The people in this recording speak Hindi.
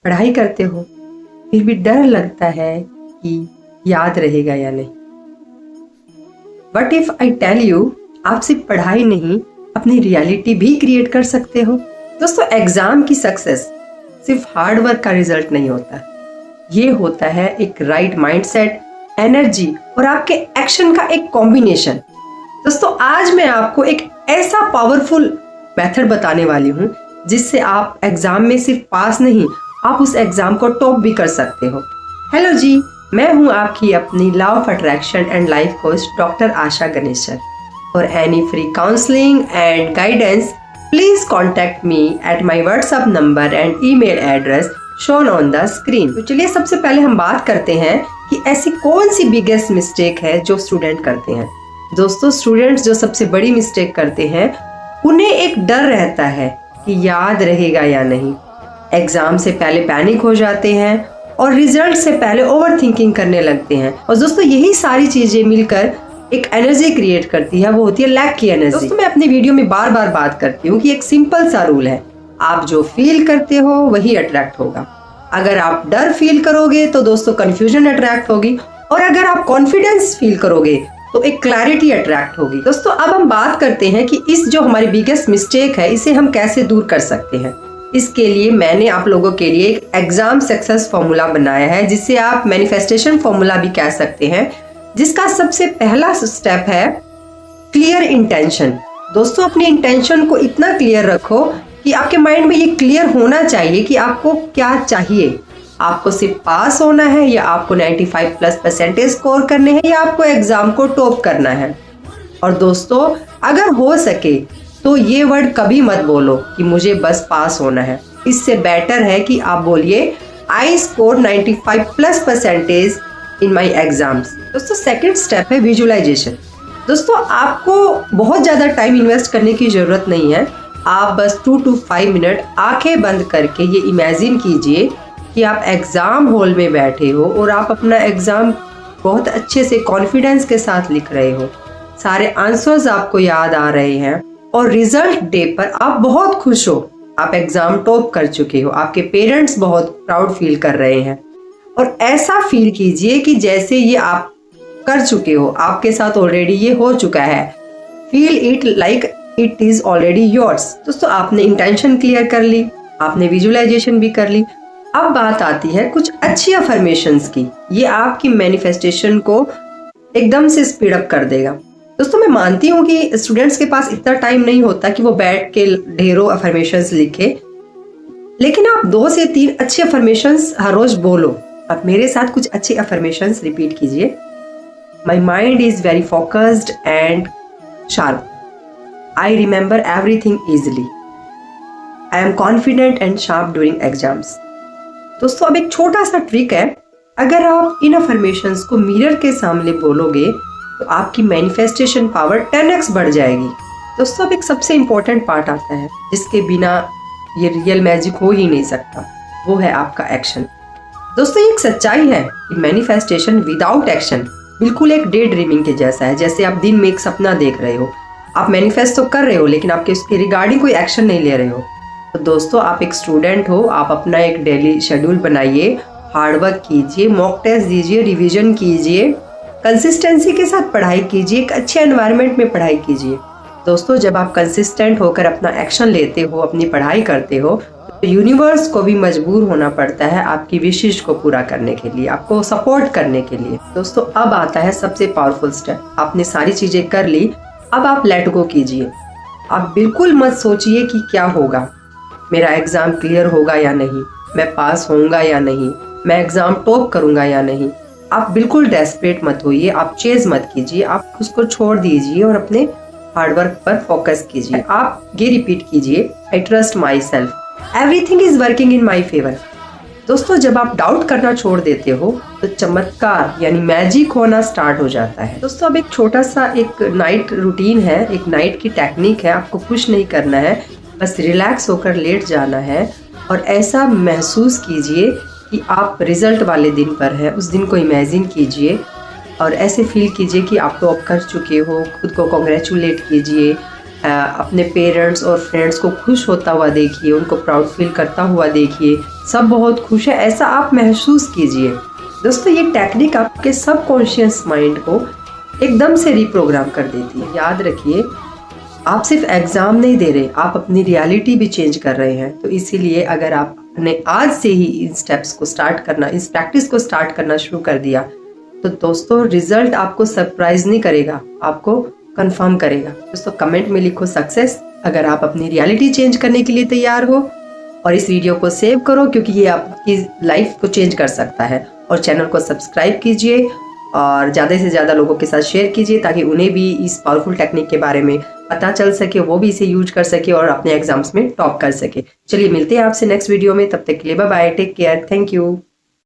पढ़ाई करते हो फिर भी डर लगता है कि याद रहेगा या नहीं। What if I tell you, आप सिर्फ पढ़ाई नहीं अपनी रियलिटी भी क्रिएट कर सकते हो। दोस्तों, एग्जाम की सक्सेस सिर्फ हार्ड वर्क का रिजल्ट नहीं होता, ये होता है एक राइट माइंडसेट, एनर्जी और आपके एक्शन का एक कॉम्बिनेशन। दोस्तों, आज मैं आपको एक ऐसा पावरफुल मेथड बताने वाली हूँ जिससे आप एग्जाम में सिर्फ पास नहीं, आप उस एग्जाम को टॉप भी कर सकते हो। हेलो जी, मैं हूँ आपकी अपनी law of attraction and life coach doctor Asha Ganeshar. For any free counselling and guidance please contact me at my WhatsApp number and email address shown on the screen. तो चलिए सबसे पहले हम बात करते हैं कि ऐसी कौन सी बिगेस्ट मिस्टेक है जो स्टूडेंट करते हैं। दोस्तों, स्टूडेंट्स जो सबसे बड़ी मिस्टेक करते हैं उन्हें एक डर रहता है कि याद रहेगा या नहीं। एग्जाम से पहले पैनिक हो जाते हैं और रिजल्ट से पहले ओवर थिंकिंग करने लगते हैं। और दोस्तों, यही सारी चीजें मिलकर एक एनर्जी क्रिएट करती है, वो होती है लैक की एनर्जी। दोस्तों, मैं अपनी वीडियो में बार बार बात करती हूँ कि एक सिंपल सा रूल है, आप जो फील करते हो वही अट्रैक्ट होगा। अगर आप डर फील करोगे तो दोस्तों कंफ्यूजन अट्रैक्ट होगी, और अगर आप कॉन्फिडेंस फील करोगे तो एक क्लैरिटी अट्रैक्ट होगी। दोस्तों, अब हम बात करते हैं कि इस जो हमारी बिगेस्ट मिस्टेक है इसे हम कैसे दूर कर सकते हैं। इसके लिए मैंने आप लोगों के लिए एक एग्जाम सक्सेस फॉर्मूला बनाया है, जिसे आप मैनिफेस्टेशन फॉर्मूला भी कह सकते हैं, जिसका सबसे पहला स्टेप है क्लियर इंटेंशन। दोस्तों, अपनी इंटेंशन को इतना क्लियर रखो कि आपके माइंड में ये क्लियर होना चाहिए कि आपको क्या चाहिए। आपको सिर्फ पास होना है या आपको 95+ % स्कोर करने हैं या आपको एग्जाम को टॉप करना है। और दोस्तों, अगर हो सके तो ये वर्ड कभी मत बोलो कि मुझे बस पास होना है। इससे बेटर है कि आप बोलिए I score 95+% in my exams. दोस्तों, सेकेंड स्टेप है विजुअलाइजेशन। दोस्तों, आपको बहुत ज़्यादा टाइम इन्वेस्ट करने की ज़रूरत नहीं है। आप बस 2 to 5 मिनट आंखें बंद करके ये इमेजिन कीजिए कि आप एग्ज़ाम हॉल में बैठे हो और आप अपना एग्ज़ाम बहुत अच्छे से कॉन्फिडेंस के साथ लिख रहे हो। सारे आंसर्स आपको याद आ रहे हैं और रिजल्ट डे पर आप बहुत खुश हो, आप एग्ज़ाम टॉप कर चुके हो, आपके पेरेंट्स बहुत प्राउड फील कर रहे हैं। और ऐसा फील कीजिए कि जैसे ये आप कर चुके हो, आपके साथ ऑलरेडी ये हो चुका है। Feel it like it is already yours. दोस्तों, आपने इंटेंशन क्लियर कर ली, आपने विजुअलाइजेशन भी कर ली। अब बात आती है कुछ अच्छी अफर्मेशंस की। ये आपकी मैनिफेस्टेशन को एकदम से स्पीड अप कर देगा। दोस्तों, मैं मानती हूँ कि स्टूडेंट्स के पास इतना टाइम नहीं होता कि वो बैठ के ढेरों अफर्मेशंस लिखे, लेकिन आप 2 से 3 अच्छे अफर्मेशंस हर रोज बोलो। आप मेरे साथ कुछ अच्छे अफर्मेशंस रिपीट कीजिए। My mind is very focused and sharp. I remember everything easily. I am confident and sharp during exams. दोस्तों, अब एक छोटा सा ट्रिक है। अगर आप इन अफर्मेशंस को मिरर के सामने बोलोगे तो आपकी मैनिफेस्टेशन पावर 10x बढ़ जाएगी। दोस्तों, अब एक सबसे इम्पोर्टेंट पार्ट आता है जिसके बिना ये रियल मैजिक हो ही नहीं सकता, वो है आपका एक्शन। दोस्तों, ये एक सच्चाई है कि मैनिफेस्टेशन विदाउट एक्शन बिल्कुल एक डे ड्रीमिंग के जैसा है। जैसे आप दिन में एक सपना देख रहे हो, आप मैनिफेस्ट तो कर रहे हो लेकिन आपके उसके रिगार्डिंग कोई एक्शन नहीं ले रहे हो। तो दोस्तों, आप एक स्टूडेंट हो, आप अपना एक डेली शेड्यूल बनाइए, हार्डवर्क कीजिए, मॉक टेस्ट दीजिए, रिवीजन कीजिए, कंसिस्टेंसी के साथ पढ़ाई कीजिए, एक अच्छे एनवायरनमेंट में पढ़ाई कीजिए। दोस्तों, जब आप कंसिस्टेंट होकर अपना एक्शन लेते हो, अपनी पढ़ाई करते हो, तो यूनिवर्स को भी मजबूर होना पड़ता है आपकी विशेष को पूरा करने के लिए, आपको सपोर्ट करने के लिए। दोस्तों, अब आता है सबसे पावरफुल स्टेप। आपने सारी चीज़ें कर ली, अब आप लेट गो कीजिए। आप बिल्कुल मत सोचिए कि क्या होगा, मेरा एग्ज़ाम क्लियर होगा या नहीं, मैं पास होऊंगा या नहीं, मैं एग्ज़ाम टॉप करूंगा या नहीं। आप बिल्कुल डेस्परेट मत होइए, आप चेज मत कीजिए, आप उसको छोड़ दीजिए और अपने हार्डवर्क पर फोकस कीजिए। आप ये रिपीट कीजिए, I trust my self, everything is working in my favour. दोस्तों, जब आप डाउट करना छोड़ देते हो तो चमत्कार यानी मैजिक होना स्टार्ट हो जाता है। दोस्तों, अब एक छोटा सा एक नाइट रूटीन है, एक नाइट की टेक्निक है। आपको कुछ नहीं करना है, बस रिलैक्स होकर लेट जाना है और ऐसा महसूस कीजिए कि आप रिजल्ट वाले दिन पर हैं। उस दिन को इमेजिन कीजिए और ऐसे फील कीजिए कि आप टॉप कर चुके हो। खुद को कॉन्ग्रेचुलेट कीजिए अपने पेरेंट्स और फ्रेंड्स को खुश होता हुआ देखिए, उनको प्राउड फील करता हुआ देखिए, सब बहुत खुश है ऐसा आप महसूस कीजिए। दोस्तों ये टेक्निक आपके सबकॉन्शियस माइंड को एकदम से रिप्रोग्राम कर देती है। याद रखिए आप सिर्फ एग्जाम नहीं दे रहे, आप अपनी रियलिटी भी चेंज कर रहे हैं। तो इसीलिए अगर आपने आज से ही इन स्टेप्स को स्टार्ट करना, इस प्रैक्टिस को स्टार्ट करना शुरू कर दिया, तो दोस्तों रिजल्ट आपको सरप्राइज नहीं करेगा, आपको कंफर्म करेगा। दोस्तों कमेंट में लिखो सक्सेस अगर आप अपनी रियलिटी चेंज करने के लिए तैयार हो, और इस वीडियो को सेव करो क्योंकि ये आपकी लाइफ को चेंज कर सकता है। और चैनल को सब्सक्राइब कीजिए और ज़्यादा से ज़्यादा लोगों के साथ शेयर कीजिए ताकि उन्हें भी इस पावरफुल टेक्निक के बारे में पता चल सके, वो भी इसे यूज कर सके और अपने एग्जाम्स में टॉप कर सके। चलिए मिलते हैं आपसे नेक्स्ट वीडियो में, तब तक के लिए bye bye, take care, thank you.